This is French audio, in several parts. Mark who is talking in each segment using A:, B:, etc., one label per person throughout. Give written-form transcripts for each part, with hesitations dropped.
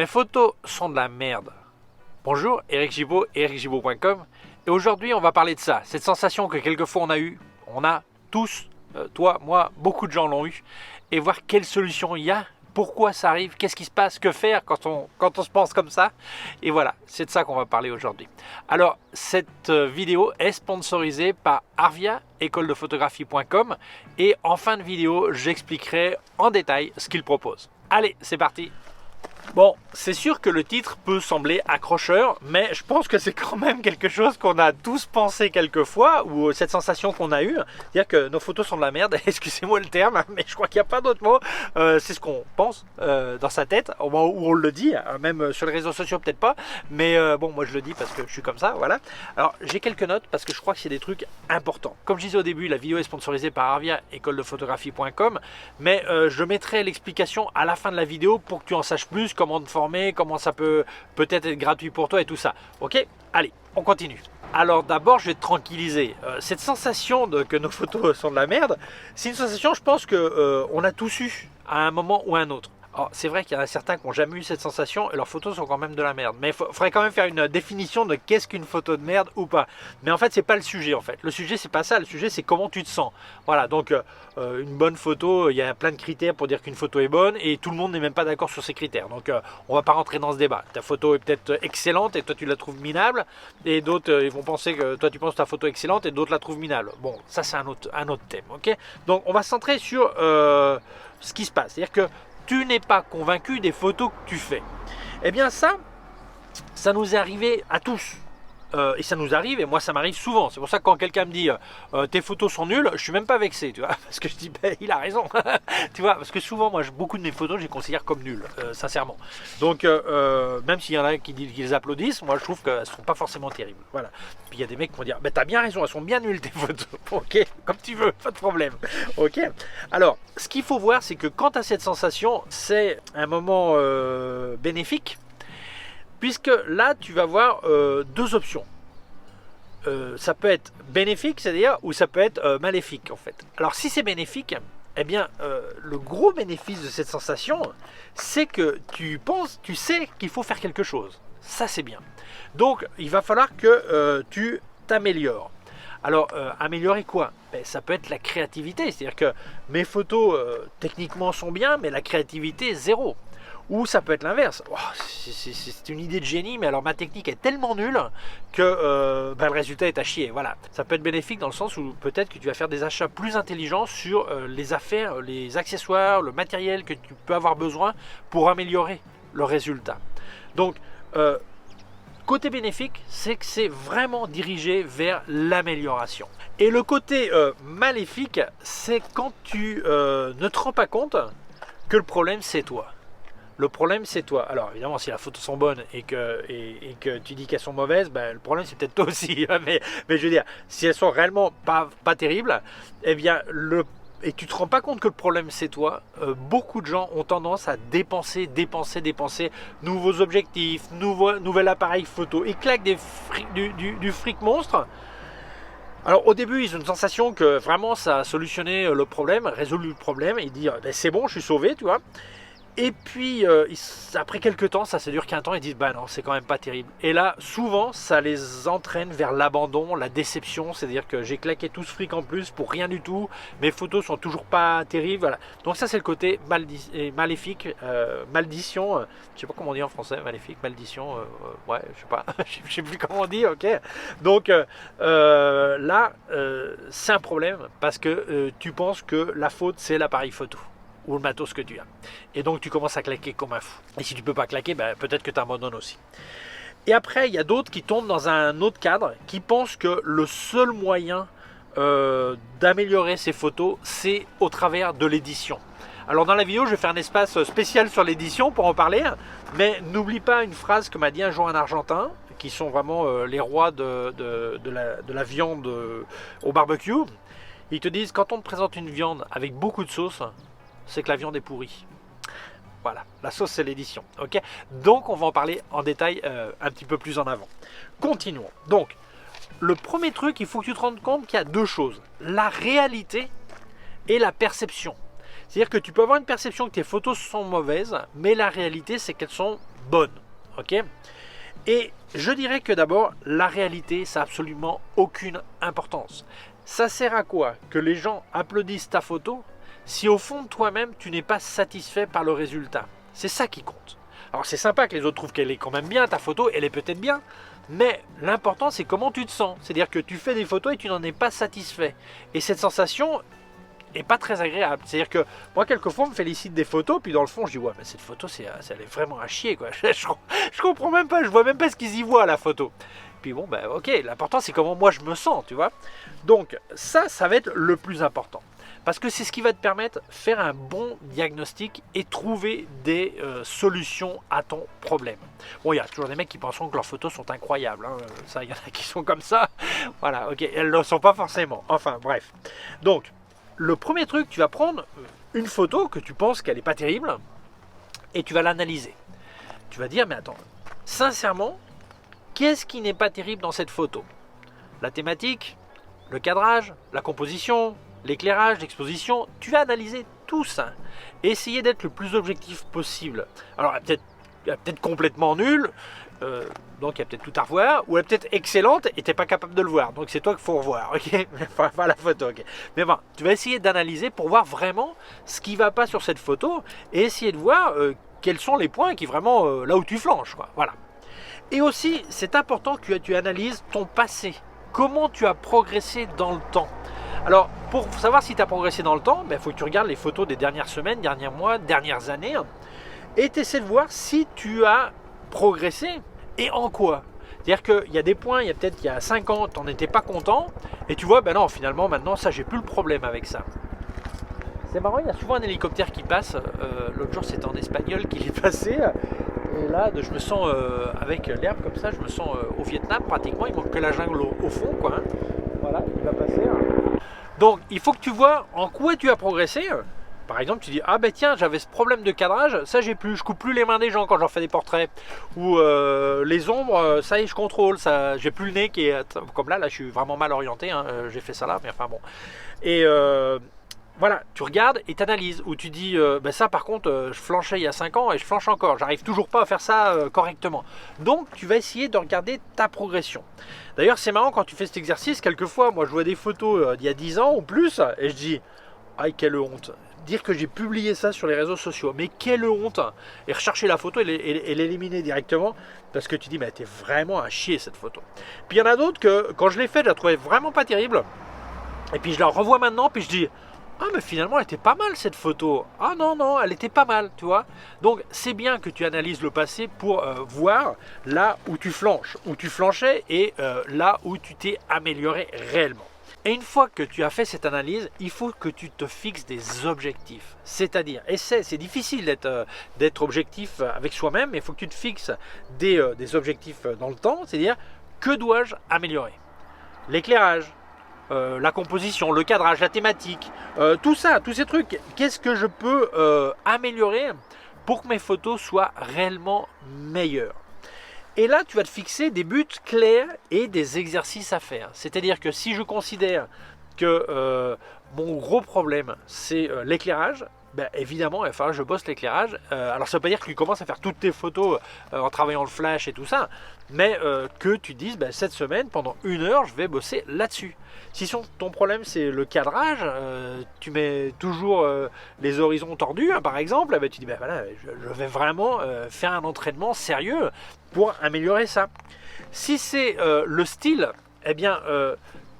A: Mes photos sont de la merde. Bonjour, Eric Gibaud, ericgibaud.com. Et aujourd'hui, on va parler de ça. Cette sensation que quelquefois on a eu, on a tous, toi, moi, beaucoup de gens l'ont eu. Et voir quelle solution il y a, pourquoi ça arrive, qu'est-ce qui se passe, que faire quand on se pense comme ça. Et voilà, c'est de ça qu'on va parler aujourd'hui. Alors, cette vidéo est sponsorisée par Arvia, écoledephotographie.com. Et en fin de vidéo, j'expliquerai en détail ce qu'ils proposent. Allez, c'est parti! Bon, c'est sûr que le titre peut sembler accrocheur, mais je pense que c'est quand même quelque chose qu'on a tous pensé quelquefois, ou cette sensation qu'on a eue, c'est-à-dire que nos photos sont de la merde, excusez-moi le terme, mais je crois qu'il n'y a pas d'autre mot, c'est ce qu'on pense dans sa tête, au moment où on le dit, même sur les réseaux sociaux peut-être pas, mais bon, moi je le dis parce que je suis comme ça, voilà. Alors, j'ai quelques notes parce que je crois que c'est des trucs importants. Comme je disais au début, la vidéo est sponsorisée par Arvia, écoledephotographie.com, mais je mettrai l'explication à la fin de la vidéo pour que tu en saches plus, comment te former, comment ça peut peut-être être gratuit pour toi et tout ça. Ok, allez, on continue. Alors d'abord, je vais te tranquilliser. Cette sensation que nos photos sont de la merde, c'est une sensation, je pense que on a tous eu à un moment ou à un autre. Alors, c'est vrai qu'il y en a certains qui n'ont jamais eu cette sensation et leurs photos sont quand même de la merde. Mais il faudrait quand même faire une définition de qu'est-ce qu'une photo de merde ou pas. Mais en fait, c'est pas le sujet en fait. Le sujet, c'est pas ça. Le sujet, c'est comment tu te sens. Voilà, donc une bonne photo, il y a plein de critères pour dire qu'une photo est bonne et tout le monde n'est même pas d'accord sur ces critères. Donc, on va pas rentrer dans ce débat. Ta photo est peut-être excellente et toi, tu la trouves minable. Et d'autres, ils vont penser que toi, tu penses que ta photo est excellente et d'autres la trouvent minable. Bon, ça, c'est un autre thème. Ok, donc, on va se centrer sur ce qui se passe. C'est-à-dire que tu n'es pas convaincu des photos que tu fais. Eh bien ça nous est arrivé à tous. Et ça nous arrive, et moi ça m'arrive souvent. C'est pour ça que quand quelqu'un me dit tes photos sont nulles, je suis même pas vexé, tu vois, parce que je dis ben, il a raison. Tu vois, parce que souvent moi beaucoup de mes photos je les considère comme nulles, sincèrement. Donc même s'il y en a qui les applaudissent, moi je trouve qu'elles sont pas forcément terribles. Voilà. Puis il y a des mecs qui vont dire ben t'as bien raison, elles sont bien nulles tes photos. Ok, comme tu veux, pas de problème. Ok. Alors ce qu'il faut voir, c'est que quand tu as cette sensation, c'est un moment bénéfique. Puisque là, tu vas avoir deux options. Ça peut être bénéfique, c'est-à-dire, ou ça peut être maléfique, en fait. Alors, si c'est bénéfique, eh bien, le gros bénéfice de cette sensation, c'est que tu sais qu'il faut faire quelque chose. Ça, c'est bien. Donc, il va falloir que tu t'améliores. Alors, améliorer quoi? Ben, ça peut être la créativité. C'est-à-dire que mes photos, techniquement, sont bien, mais la créativité, zéro. Ou ça peut être l'inverse. Oh, c'est une idée de génie, mais alors ma technique est tellement nulle que ben, le résultat est à chier. Voilà. Ça peut être bénéfique dans le sens où peut-être que tu vas faire des achats plus intelligents sur les affaires, les accessoires, le matériel que tu peux avoir besoin pour améliorer le résultat. Donc, côté bénéfique, c'est que c'est vraiment dirigé vers l'amélioration. Et le côté maléfique, c'est quand tu ne te rends pas compte que le problème, c'est toi. Le problème, c'est toi. Alors, évidemment, si les photos sont bonnes et que tu dis qu'elles sont mauvaises, ben, le problème, c'est peut-être toi aussi. mais je veux dire, si elles sont réellement pas terribles, eh bien, et tu ne te rends pas compte que le problème, c'est toi, beaucoup de gens ont tendance à dépenser. Nouveaux objectifs, nouvel appareil photo. Ils claquent du fric monstre. Alors au début ils ont une sensation que vraiment ça a solutionné le problème, résolu le problème, et ils disent ben, c'est bon, je suis sauvé, tu vois. Et puis après quelques temps, ça dure qu'un temps, ils disent bah non, c'est quand même pas terrible. Et là souvent ça les entraîne vers l'abandon, la déception, c'est-à-dire que j'ai claqué tout ce fric en plus pour rien du tout, mes photos sont toujours pas terribles, voilà. Donc ça c'est le côté maléfique, maldition, je sais pas comment on dit en français, maléfique, maldition, ouais, je sais pas, je sais plus comment on dit, ok. Donc là c'est un problème parce que tu penses que la faute c'est l'appareil photo ou le matos que tu as. Et donc tu commences à claquer comme un fou. Et si tu peux pas claquer, ben, peut-être que tu abandonnes aussi. Et après, il y a d'autres qui tombent dans un autre cadre, qui pensent que le seul moyen d'améliorer ces photos, c'est au travers de l'édition. Alors dans la vidéo, je vais faire un espace spécial sur l'édition pour en parler, mais n'oublie pas une phrase que m'a dit un jour un Argentin, qui sont vraiment les rois de la viande au barbecue. Ils te disent, quand on te présente une viande avec beaucoup de sauce, c'est que la viande est pourrie. Voilà, la sauce c'est l'édition. Ok, donc on va en parler en détail un petit peu plus en avant. Continuons. Donc, le premier truc, il faut que tu te rendes compte qu'il y a deux choses. La réalité et la perception. C'est-à-dire que tu peux avoir une perception que tes photos sont mauvaises, mais la réalité c'est qu'elles sont bonnes. Ok ? Et je dirais que d'abord, la réalité, ça n'a absolument aucune importance. Ça sert à quoi que les gens applaudissent ta photo si au fond de toi-même, tu n'es pas satisfait par le résultat? C'est ça qui compte. Alors c'est sympa que les autres trouvent qu'elle est quand même bien, ta photo, elle est peut-être bien, mais l'important c'est comment tu te sens. C'est-à-dire que tu fais des photos et tu n'en es pas satisfait. Et cette sensation est pas très agréable. C'est-à-dire que moi, quelquefois, on me félicite des photos, puis dans le fond, je dis ouais, mais cette photo, elle est vraiment à chier, quoi. Je comprends même pas, je vois même pas ce qu'ils y voient à la photo. Puis bon, ben ok, l'important c'est comment moi je me sens, tu vois. Donc ça va être le plus important. Parce que c'est ce qui va te permettre de faire un bon diagnostic et trouver des solutions à ton problème. Bon, il y a toujours des mecs qui penseront que leurs photos sont incroyables. Hein. Ça, il y en a qui sont comme ça. Voilà, ok, elles ne le sont pas forcément. Enfin, bref. Donc, le premier truc, tu vas prendre une photo que tu penses qu'elle n'est pas terrible et tu vas l'analyser. Tu vas dire, mais attends, sincèrement, qu'est-ce qui n'est pas terrible dans cette photo? La thématique, le cadrage, la composition, l'éclairage, l'exposition, tu vas analyser tout ça et essayer d'être le plus objectif possible. Alors, elle est peut-être complètement nulle, donc il y a peut-être tout à revoir, ou elle est peut-être excellente et tu n'es pas capable de le voir, donc c'est toi qu'il faut revoir, ok? Enfin, la photo, ok? Mais bon, tu vas essayer d'analyser pour voir vraiment ce qui ne va pas sur cette photo et essayer de voir quels sont les points qui vraiment, là où tu flanches, quoi. Voilà. Et aussi, c'est important que tu analyses ton passé. Comment tu as progressé dans le temps. Alors, pour savoir si tu as progressé dans le temps, il faut que tu regardes les photos des dernières semaines, derniers mois, dernières années, et tu essaies de voir si tu as progressé et en quoi. C'est-à-dire qu'il y a des points, il y a 5 ans, tu n'en étais pas content, et tu vois, ben non, finalement, maintenant, ça, j'ai plus le problème avec ça. C'est marrant, il y a souvent un hélicoptère qui passe. L'autre jour, c'était en espagnol qu'il est passé. Et là, je me sens avec l'herbe comme ça, je me sens au Vietnam pratiquement. Il manque que la jungle au fond, quoi. Hein. Voilà, il va passer. Donc, il faut que tu vois en quoi tu as progressé. Par exemple, tu dis, ah ben tiens, j'avais ce problème de cadrage, ça j'ai plus, je coupe plus les mains des gens quand je leur fais des portraits. Ou les ombres, ça y est, je contrôle, ça, j'ai plus le nez qui est... Comme là, je suis vraiment mal orienté, hein, j'ai fait ça là, mais enfin bon. Et... voilà, tu regardes et tu analyses, où tu dis, ben ça par contre, je flanchais il y a 5 ans et je flanche encore, j'arrive toujours pas à faire ça correctement. Donc tu vas essayer de regarder ta progression. D'ailleurs c'est marrant quand tu fais cet exercice, quelquefois, moi je vois des photos d'il y a 10 ans ou plus, et je dis, aïe quelle honte, dire que j'ai publié ça sur les réseaux sociaux, mais quelle honte, et rechercher la photo et l'éliminer directement, parce que tu dis, mais t'es vraiment à chier cette photo. Puis il y en a d'autres que, quand je l'ai fait, je la trouvais vraiment pas terrible, et puis je la revois maintenant, puis je dis, ah mais finalement elle était pas mal cette photo. Ah non, elle était pas mal, tu vois. Donc c'est bien que tu analyses le passé pour voir là où tu flanches, où tu flanchais et là où tu t'es amélioré réellement. Et une fois que tu as fait cette analyse, il faut que tu te fixes des objectifs. C'est-à-dire, et c'est difficile d'être objectif avec soi-même, mais il faut que tu te fixes des objectifs dans le temps. C'est-à-dire, que dois-je améliorer? L'éclairage, la composition, le cadrage, la thématique, tout ça, tous ces trucs, qu'est-ce que je peux améliorer pour que mes photos soient réellement meilleures? Et là, tu vas te fixer des buts clairs et des exercices à faire. C'est-à-dire que si je considère que mon gros problème, c'est l'éclairage, ben, évidemment, il va falloir que je bosse l'éclairage. Alors, ça ne veut pas dire que tu commences à faire toutes tes photos en travaillant le flash et tout ça, mais que tu dises, ben, cette semaine, pendant 1 heure, je vais bosser là-dessus. Si ton problème, c'est le cadrage, tu mets toujours les horizons tordus, hein, par exemple, ben, tu dis, ben, voilà, je vais vraiment faire un entraînement sérieux pour améliorer ça. Si c'est le style, eh bien,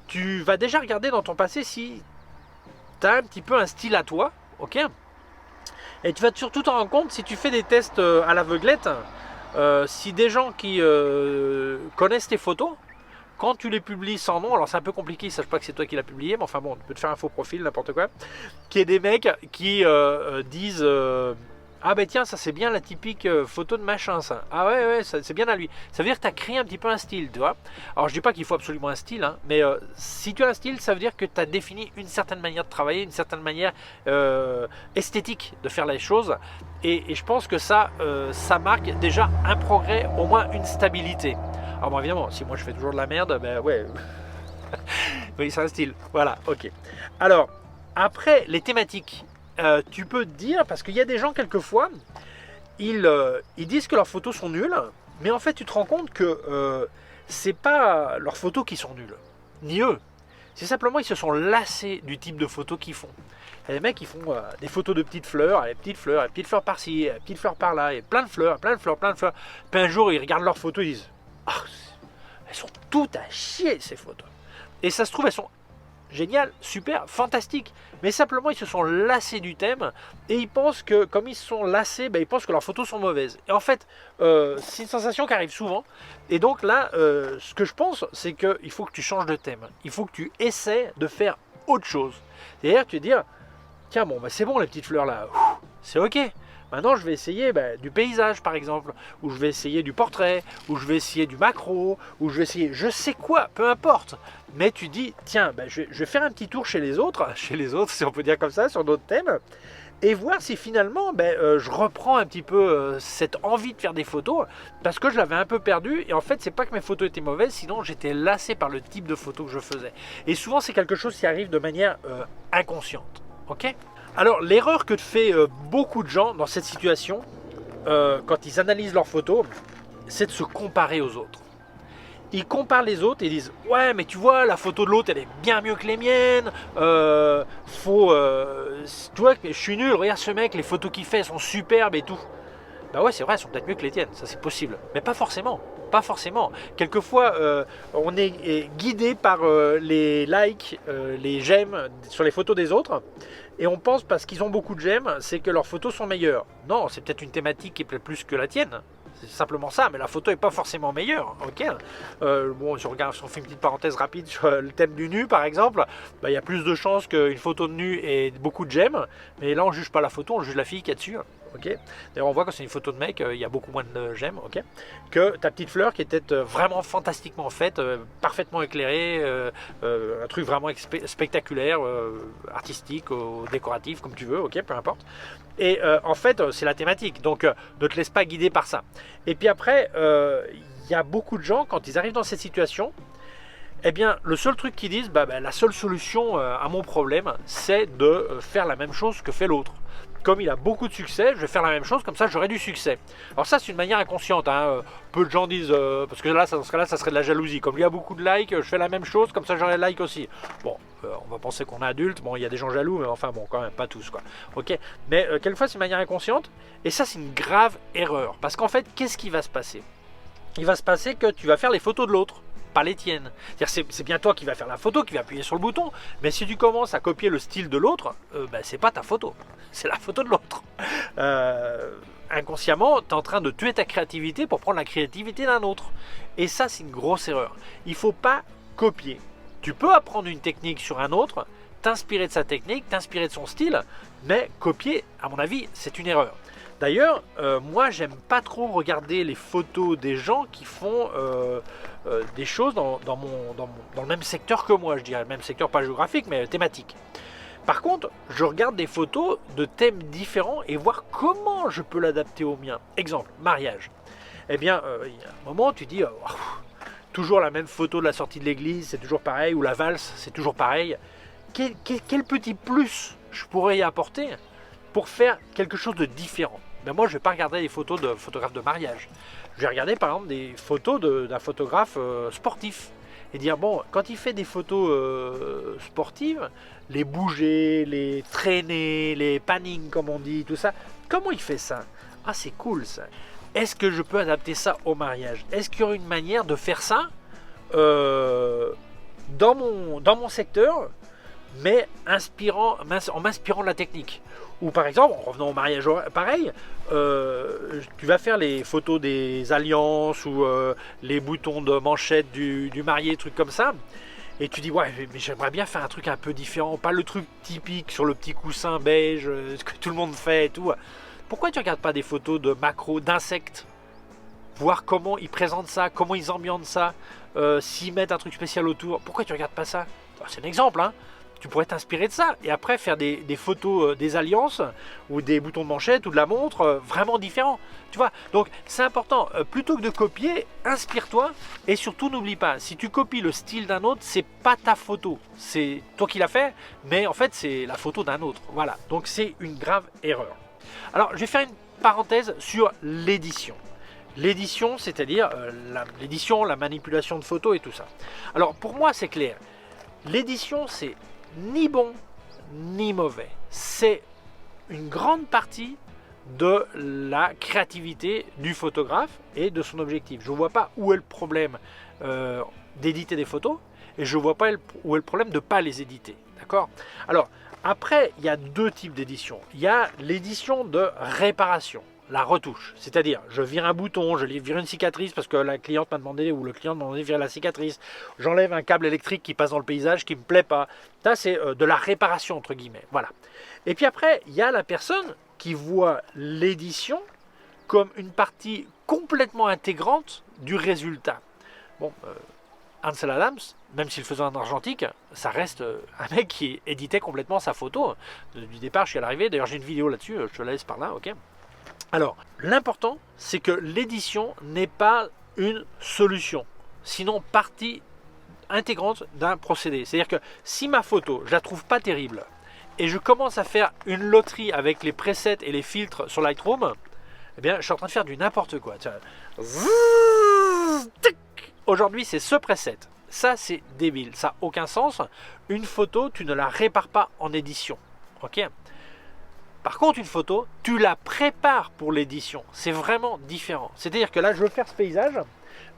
A: tu vas déjà regarder dans ton passé si tu as un petit peu un style à toi. Ok. Et tu vas surtout t'en rendre compte si tu fais des tests à l'aveuglette, si des gens qui connaissent tes photos, quand tu les publies sans nom, alors c'est un peu compliqué, ils ne savent pas que c'est toi qui l'as publié, mais enfin bon, tu peux te faire un faux profil, n'importe quoi, qui est des mecs qui disent ah ben tiens, ça c'est bien la typique photo de machin ça. Ah ouais, c'est bien à lui. Ça veut dire que tu as créé un petit peu un style, tu vois. Alors je dis pas qu'il faut absolument un style, hein, mais si tu as un style, ça veut dire que tu as défini une certaine manière de travailler, une certaine manière esthétique de faire les choses. Et je pense que ça marque déjà un progrès, au moins une stabilité. Alors bon, évidemment, si moi je fais toujours de la merde, ben ouais. Oui, c'est un style. Voilà, ok. Alors, après, les thématiques. tu peux te dire, parce qu'il y a des gens quelquefois, ils disent que leurs photos sont nulles, mais en fait tu te rends compte que c'est pas leurs photos qui sont nulles, ni eux. C'est simplement ils se sont lassés du type de photos qu'ils font. Il y a des mecs qui font des photos de petites fleurs, les petites fleurs par-ci, les petites fleurs par-là, et plein de fleurs, plein de fleurs, plein de fleurs. Puis un jour ils regardent leurs photos, ils disent ah, elles sont toutes à chier ces photos. Et ça se trouve elles sont géniales, super, fantastiques. Mais simplement ils se sont lassés du thème et ils pensent que comme ils se sont lassés, ils pensent que leurs photos sont mauvaises. Et en fait c'est une sensation qui arrive souvent. Et donc là ce que je pense c'est qu'il faut que tu changes de thème. Il faut que tu essaies de faire autre chose. C'est-à-dire tu te dis tiens bon c'est bon les petites fleurs là, c'est ok. Maintenant, je vais essayer du paysage, par exemple, ou je vais essayer du portrait, ou je vais essayer du macro, ou je vais essayer je sais quoi, peu importe. Mais tu dis, tiens, je vais faire un petit tour chez les autres, si on peut dire comme ça, sur d'autres thèmes, et voir si finalement, je reprends un petit peu cette envie de faire des photos, parce que je l'avais un peu perdu, et en fait, c'est pas que mes photos étaient mauvaises, sinon j'étais lassé par le type de photos que je faisais. Et souvent, c'est quelque chose qui arrive de manière inconsciente, ok ? Alors l'erreur que fait beaucoup de gens dans cette situation, quand ils analysent leurs photos, c'est de se comparer aux autres. Ils comparent les autres et disent ouais mais tu vois la photo de l'autre elle est bien mieux que les miennes, tu vois je suis nul, regarde ce mec, les photos qu'il fait sont superbes et tout. Bah ouais c'est vrai, elles sont peut-être mieux que les tiennes, ça c'est possible, mais pas forcément. Pas forcément. Quelquefois, on est guidé par les likes, les j'aime sur les photos des autres. Et on pense parce qu'ils ont beaucoup de j'aime, c'est que leurs photos sont meilleures. Non, c'est peut-être une thématique qui plaît plus que la tienne. C'est simplement ça, mais la photo n'est pas forcément meilleure. Ok. Bon, si on fait une petite parenthèse rapide sur le thème du nu, par exemple, il y a plus de chances qu'une photo de nu ait beaucoup de j'aime. Mais là, on ne juge pas la photo, on juge la fille qu'il y a dessus. Okay. D'ailleurs, on voit que c'est une photo de mec, il y a beaucoup moins de j'aime, ok, que ta petite fleur qui était vraiment fantastiquement faite, parfaitement éclairée, un truc vraiment spectaculaire, artistique, décoratif, comme tu veux, ok, peu importe. Et en fait, c'est la thématique, donc ne te laisse pas guider par ça. Et puis après, il y a beaucoup de gens, quand ils arrivent dans cette situation, eh bien, le seul truc qu'ils disent, la seule solution à mon problème, c'est de faire la même chose que fait l'autre. Comme il a beaucoup de succès, je vais faire la même chose, comme ça j'aurai du succès. Alors ça c'est une manière inconsciente, hein. Peu de gens disent, parce que là dans ce cas-là ça serait de la jalousie. Comme il y a beaucoup de likes, je fais la même chose, comme ça j'aurai des likes aussi. Bon, on va penser qu'on est adulte, bon il y a des gens jaloux, mais enfin bon quand même pas tous quoi. Ok, mais quelquefois c'est une manière inconsciente, et ça c'est une grave erreur. Parce qu'en fait, qu'est-ce qui va se passer? Il va se passer que tu vas faire les photos de l'autre, pas les tiennes. C'est bien toi qui vas faire la photo, qui va appuyer sur le bouton, mais si tu commences à copier le style de l'autre, c'est pas ta photo, c'est la photo de l'autre. Inconsciemment, tu es en train de tuer ta créativité pour prendre la créativité d'un autre. Et ça, c'est une grosse erreur. Il ne faut pas copier. Tu peux apprendre une technique sur un autre, t'inspirer de sa technique, t'inspirer de son style, mais copier, à mon avis, c'est une erreur. D'ailleurs, moi, j'aime pas trop regarder les photos des gens qui font des choses dans le même secteur que moi, je dirais. Même secteur, pas géographique, mais thématique. Par contre, je regarde des photos de thèmes différents et voir comment je peux l'adapter au mien. Exemple, mariage. Eh bien, il y a un moment, tu dis, toujours la même photo de la sortie de l'église, c'est toujours pareil, ou la valse, c'est toujours pareil. Quel petit plus je pourrais y apporter pour faire quelque chose de différent? Ben moi, je ne vais pas regarder des photos de photographes de mariage. Je vais regarder par exemple des photos d'un photographe sportif. Et dire, bon, quand il fait des photos sportives, les bouger, les traîner, les panning comme on dit, tout ça, comment il fait ça? Ah, c'est cool ça. Est-ce que je peux adapter ça au mariage? Est-ce qu'il y aurait une manière de faire ça dans mon secteur, mais en m'inspirant de la technique? Ou par exemple, en revenant au mariage pareil, tu vas faire les photos des alliances ou les boutons de manchette du marié, trucs comme ça. Et tu dis, ouais, mais j'aimerais bien faire un truc un peu différent, pas le truc typique sur le petit coussin beige que tout le monde fait et tout. Pourquoi tu ne regardes pas des photos de macros, d'insectes? Voir comment ils présentent ça, comment ils ambiantent ça, s'ils mettent un truc spécial autour. Pourquoi tu ne regardes pas ça? C'est un exemple, hein. tu pourrais t'inspirer de ça et après faire des photos des alliances ou des boutons de manchette ou de la montre vraiment différents. Tu vois, donc c'est important, plutôt que de copier, inspire-toi et surtout n'oublie pas, si tu copies le style d'un autre, c'est pas ta photo, c'est toi qui l'as fait, mais en fait c'est la photo d'un autre. Voilà, donc c'est une grave erreur. Alors je vais faire une parenthèse sur l'édition. L'édition, c'est-à-dire l'édition, la manipulation de photos et tout ça. Alors pour moi c'est clair, l'édition c'est ni bon ni mauvais, c'est une grande partie de la créativité du photographe et de son objectif. Je ne vois pas où est le problème d'éditer des photos et je ne vois pas où est le problème de ne pas les éditer. D'accord? Alors, après, il y a deux types d'édition. Il y a l'édition de réparation, la retouche. C'est-à-dire, je vire un bouton, je vire une cicatrice parce que la cliente m'a demandé ou le client m'a demandé de virer la cicatrice. J'enlève un câble électrique qui passe dans le paysage qui ne me plaît pas. Ça, c'est de la réparation, entre guillemets. Voilà. Et puis après, il y a la personne qui voit l'édition comme une partie complètement intégrante du résultat. Bon, Ansel Adams, même s'il faisait en argentique, ça reste un mec qui éditait complètement sa photo du départ jusqu'à l'arrivée. D'ailleurs, j'ai une vidéo là-dessus, je te la laisse par là, ok? Alors, l'important, c'est que l'édition n'est pas une solution, sinon partie intégrante d'un procédé. C'est-à-dire que si ma photo, je la trouve pas terrible, et je commence à faire une loterie avec les presets et les filtres sur Lightroom, eh bien, je suis en train de faire du n'importe quoi. Aujourd'hui, c'est ce preset. Ça, c'est débile. Ça n'a aucun sens. Une photo, tu ne la répares pas en édition. Ok? Par contre, une photo, tu la prépares pour l'édition. C'est vraiment différent. C'est-à-dire que là, je veux faire ce paysage,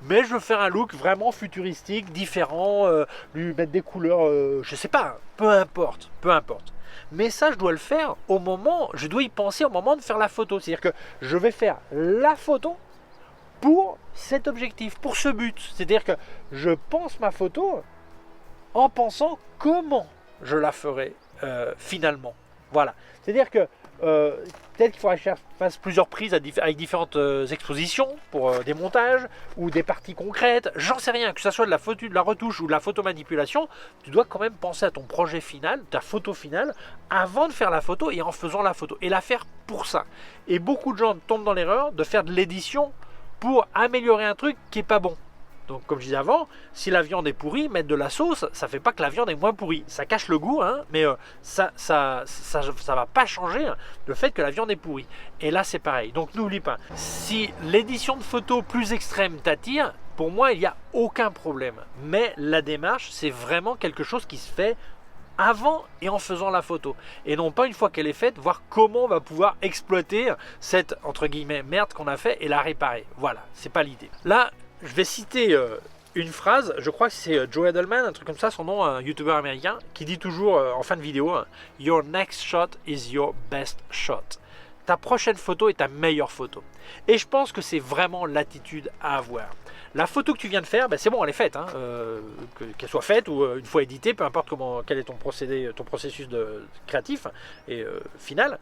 A: mais je veux faire un look vraiment futuristique, différent, lui mettre des couleurs, je sais pas, peu importe, peu importe. Mais ça, je dois le faire au moment, je dois y penser au moment de faire la photo. C'est-à-dire que je vais faire la photo pour cet objectif, pour ce but. C'est-à-dire que je pense ma photo en pensant comment je la ferai finalement. Voilà. C'est-à-dire que peut-être qu'il faudrait que je fasse plusieurs prises avec différentes expositions pour des montages ou des parties concrètes. J'en sais rien, que ce soit de la photo, de la retouche ou de la photomanipulation, tu dois quand même penser à ton projet final, ta photo finale, avant de faire la photo et en faisant la photo. Et la faire pour ça. Et beaucoup de gens tombent dans l'erreur de faire de l'édition pour améliorer un truc qui n'est pas bon. Donc comme je disais avant, si la viande est pourrie, mettre de la sauce, ça fait pas que la viande est moins pourrie. Ça cache le goût, hein, mais ça va pas changer le fait que la viande est pourrie. Et là c'est pareil. Donc n'oublie pas, si l'édition de photos plus extrême t'attire, pour moi il n'y a aucun problème. Mais la démarche, c'est vraiment quelque chose qui se fait avant et en faisant la photo. Et non pas une fois qu'elle est faite, voir comment on va pouvoir exploiter cette, entre guillemets, merde qu'on a fait et la réparer. Voilà, c'est pas l'idée. Là, je vais citer une phrase, je crois que c'est Joe Edelman, un truc comme ça, son nom, un youtubeur américain, qui dit toujours en fin de vidéo, Your next shot is your best shot. Ta prochaine photo est ta meilleure photo. Et je pense que c'est vraiment l'attitude à avoir. La photo que tu viens de faire, ben c'est bon, elle est faite. Hein, qu'elle soit faite ou une fois éditée, peu importe quel est ton procédé, ton processus créatif et final.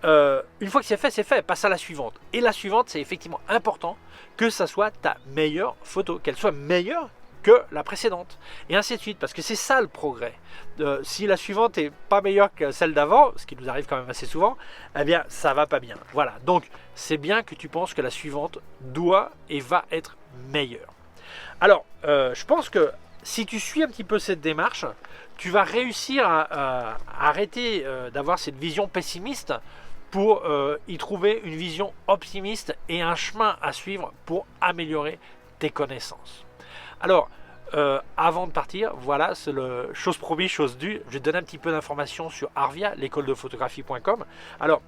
A: Une fois que c'est fait, passe à la suivante. Et la suivante, c'est effectivement important que ça soit ta meilleure photo, qu'elle soit meilleure que la précédente, et ainsi de suite, parce que c'est ça le progrès. Si la suivante est pas meilleure que celle d'avant, ce qui nous arrive quand même assez souvent, eh bien ça va pas bien. Voilà, donc c'est bien que tu penses que la suivante doit et va être meilleure. Alors, je pense que si tu suis un petit peu cette démarche, tu vas réussir à arrêter d'avoir cette vision pessimiste pour y trouver une vision optimiste et un chemin à suivre pour améliorer tes connaissances. Alors, avant de partir, voilà, c'est le chose promis, chose due. Je vais te donner un petit peu d'informations sur Arvia, l'école de photographie.com. Alors,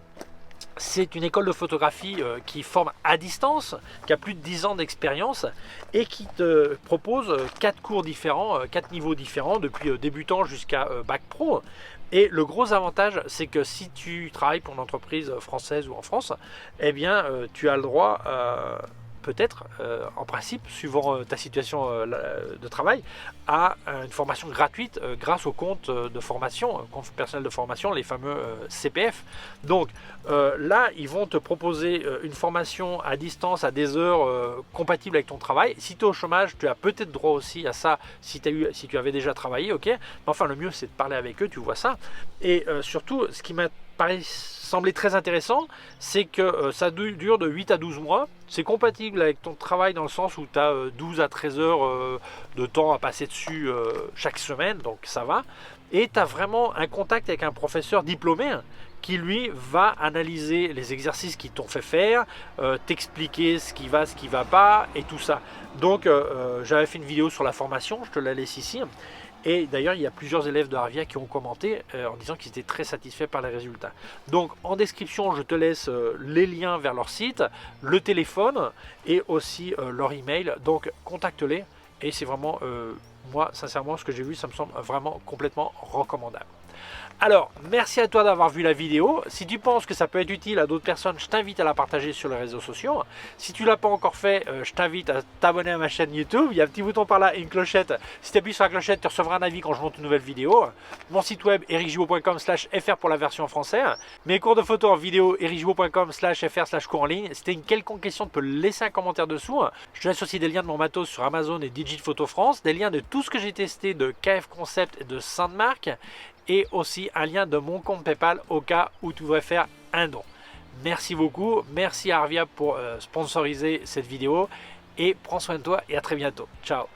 A: c'est une école de photographie qui forme à distance, qui a plus de 10 ans d'expérience et qui te propose 4 cours différents, 4 niveaux différents, depuis débutant jusqu'à bac pro. Et le gros avantage, c'est que si tu travailles pour une entreprise française ou en France, eh bien, tu as le droit peut-être, en principe, suivant ta situation de travail, à une formation gratuite grâce au compte de formation, compte personnel de formation, les fameux CPF. Donc là, ils vont te proposer une formation à distance à des heures compatibles avec ton travail. Si tu es au chômage, tu as peut-être droit aussi à ça si tu avais déjà travaillé, ok. Mais enfin, le mieux, c'est de parler avec eux, tu vois ça. Et surtout, ce qui m'a semblé très intéressant, c'est que ça dure de 8 à 12 mois. C'est compatible avec ton travail dans le sens où tu as 12 à 13 heures de temps à passer dessus chaque semaine, donc ça va. Et tu as vraiment un contact avec un professeur diplômé qui lui va analyser les exercices qui t'ont fait faire, t'expliquer ce qui va pas et tout ça. Donc j'avais fait une vidéo sur la formation, je te la laisse ici. Et d'ailleurs, il y a plusieurs élèves de Harvia qui ont commenté en disant qu'ils étaient très satisfaits par les résultats. Donc en description, je te laisse les liens vers leur site, le téléphone et aussi leur email. Donc contacte-les et c'est vraiment, moi sincèrement, ce que j'ai vu, ça me semble vraiment complètement recommandable. Alors, merci à toi d'avoir vu la vidéo. Si tu penses que ça peut être utile à d'autres personnes, je t'invite à la partager sur les réseaux sociaux. Si tu ne l'as pas encore fait, je t'invite à t'abonner à ma chaîne YouTube. Il y a un petit bouton par là et une clochette. Si tu appuies sur la clochette, tu recevras un avis quand je monte une nouvelle vidéo. Mon site web ericgibaud.com/fr pour la version française. Mes cours de photo en vidéo ericgibaud.com/fr/cours en ligne. Si tu as une quelconque question, tu peux laisser un commentaire dessous. Je te laisse aussi des liens de mon matos sur Amazon et Digit Photo France, des liens de tout ce que j'ai testé de KF Concept et de Sandmark, et aussi un lien de mon compte PayPal au cas où tu voudrais faire un don. Merci beaucoup, merci à Harvia pour sponsoriser cette vidéo et prends soin de toi et à très bientôt. Ciao.